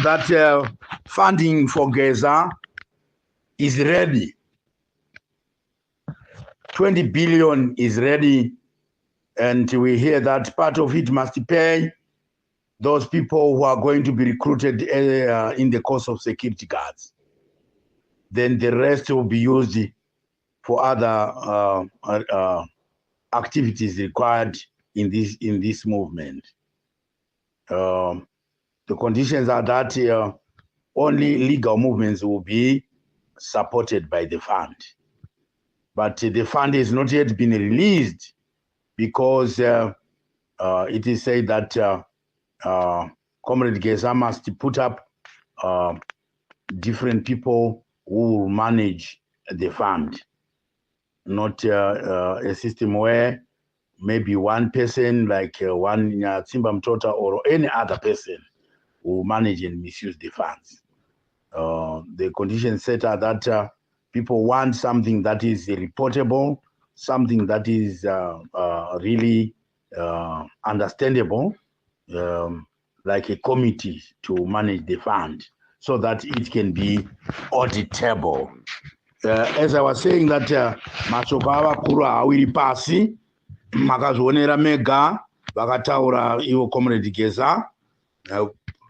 that funding for Gaza is ready. 20 billion is ready, and we hear that part of it must pay those people who are going to be recruited in the course of security guards. Then the rest will be used for other activities required in this movement. The conditions are that only legal movements will be supported by the fund. But the fund has not yet been released because it is said that Comrade Geza must put up different people who will manage the fund, not a system where maybe one person like one Simba Mtota or any other person will manage and misuse the funds. The conditions set are that people want something that is reportable, something that is really understandable, like a committee to manage the fund so that it can be auditable. As I was saying that mashoko avakuru haawiri pasi, makazvionera mega vakataura ivo Comrade Geza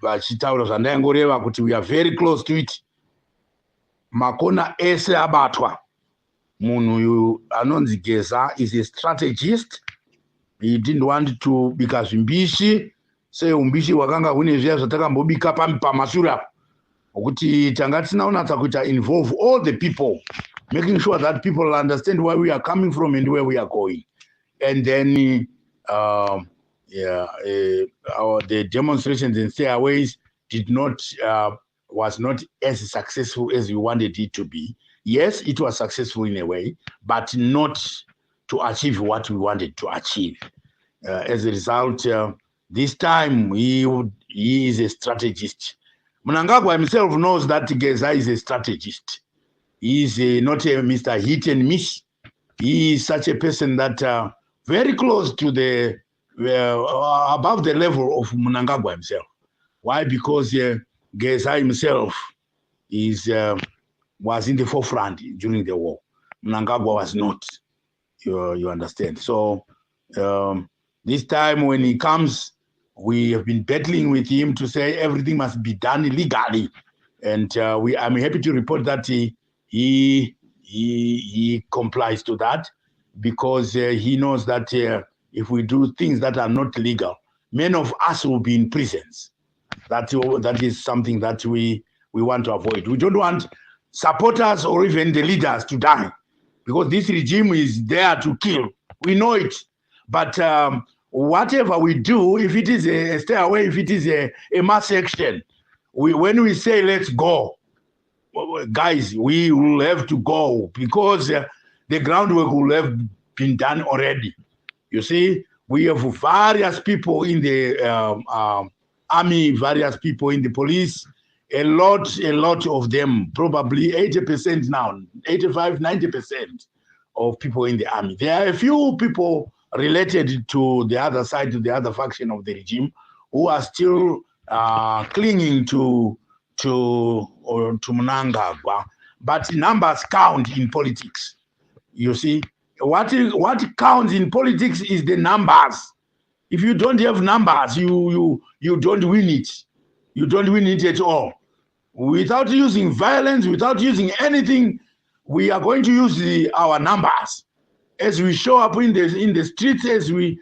vachitaura zvandaingoreva kuti we are very close to it. Makona ese abatwa. Munhu uyu anonzi Geza is a strategist. He didn't want to bika zvimbishi. Sei umbishi hwakanga hune zviya zvatakambobika pamashure apo. Kuti tanga tinaunatsa kuita involve all the people, making sure that people understand where we are coming from and where we are going. And then the demonstrations and stairways was not as successful as we wanted it to be. Yes, it was successful in a way, but not to achieve what we wanted to achieve. As a result, this time he is a strategist. Mnangagwa himself knows that Geza is a strategist. He is not a Mr. Hit and Miss. He is such a person that very close to the above the level of Mnangagwa himself. Why? Because Geza himself was in the forefront during the war. Mnangagwa was not. You understand? So this time when he comes, we have been battling with him to say everything must be done legally, and I'm happy to report that he complies to that, because he knows that if we do things that are not legal, many of us will be in prisons. That is something that we want to avoid. We don't want supporters or even the leaders to die, because this regime is there to kill. We know it, but whatever we do, if it is a stairway, if it is a mass action, when we say let's go, guys, we will have to go, because the groundwork will have been done already. You see, we have various people in the army, various people in the police, a lot of them, probably 80% now, 85, 90% of people in the army. There are a few people related to the other side, to the other faction of the regime, who are still clinging to Mnangagwa, but numbers count in politics. You see, what counts in politics is the numbers. If you don't have numbers, you don't win it. You don't win it at all. Without using violence, without using anything, we are going to use our numbers. As we show up in the streets, as we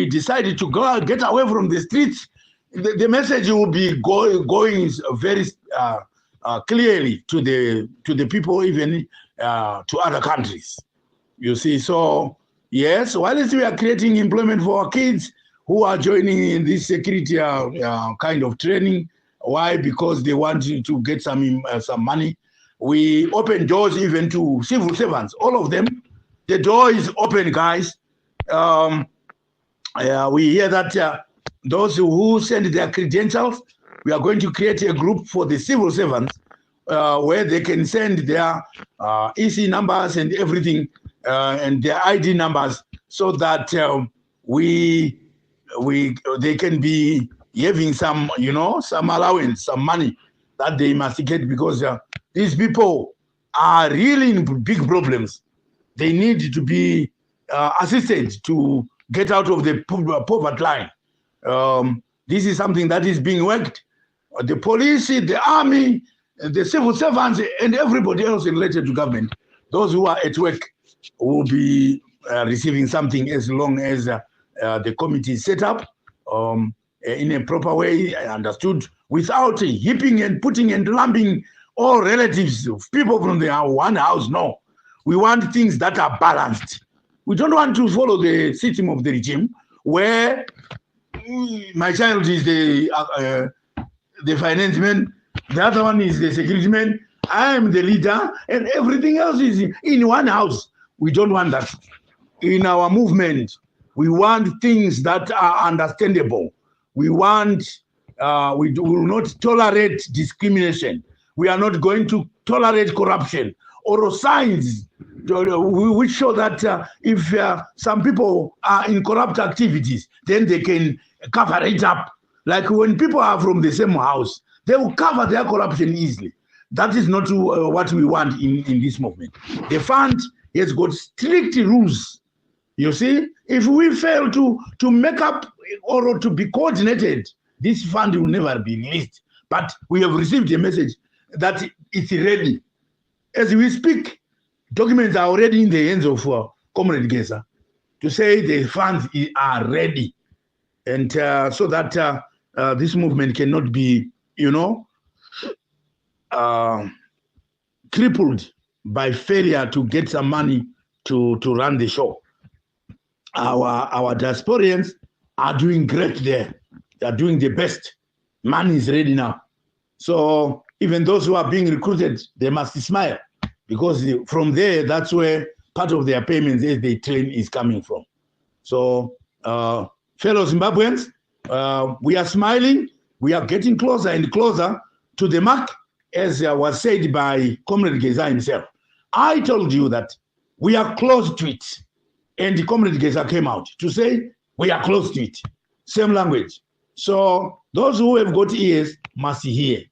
decided to get away from the streets, the message will be going very clearly to the people, even to other countries. You see, so yes, while we are creating employment for our kids who are joining in this security kind of training. Why? Because they want to get some money. We open doors even to civil servants, all of them. The door is open, guys. We hear that those who send their credentials, we are going to create a group for the civil servants where they can send their EC numbers and everything and their ID numbers, so that they can be having some, some allowance, some money that they must get, because these people are really in big problems. They need to be assisted to get out of the poverty line. This is something that is being worked. The police, the army, the civil servants, and everybody else related to government, those who are at work will be receiving something as long as the committee is set up in a proper way, understood, without heaping and putting and lumping all relatives of people from the one house. No, we want things that are balanced. We don't want to follow the system of the regime where my child is the finance man, the other one is the security man, I am the leader, and everything else is in one house. We don't want that. In our movement, we want things that are understandable. We want, we will not tolerate discrimination. We are not going to tolerate corruption or signs which show that if some people are in corrupt activities, then they can cover it up. Like when people are from the same house, they will cover their corruption easily. That is not what we want in this movement. The fund has got strict rules. You see, if we fail to make up or to be coordinated, this fund will never be released. But we have received a message that it's ready. As we speak, documents are already in the hands of Comrade Gesa to say the funds are ready. And so that this movement cannot be, crippled by failure to get some money to run the show. Our diasporians are doing great there. They are doing the best. Money is ready now. So even those who are being recruited, they must smile, because from there, that's where part of their payments as they train is coming from. So fellow Zimbabweans, we are smiling. We are getting closer and closer to the mark, as was said by Comrade Geza himself. I told you that we are close to it. And the Comrade Geza came out to say, we are close to it. Same language. So those who have got ears must hear.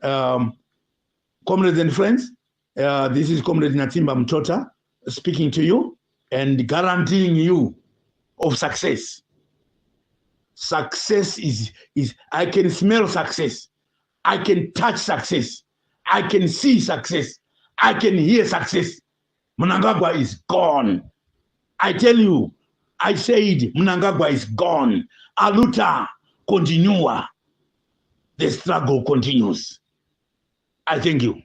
Comrades and friends, this is Comrade Natimba Mtota speaking to you and guaranteeing you of success. Success is I can smell success. I can touch success. I can see success. I can hear success. Mnangagwa is gone. I tell you, I said Mnangagwa is gone. Aluta continua. The struggle continues. I thank you.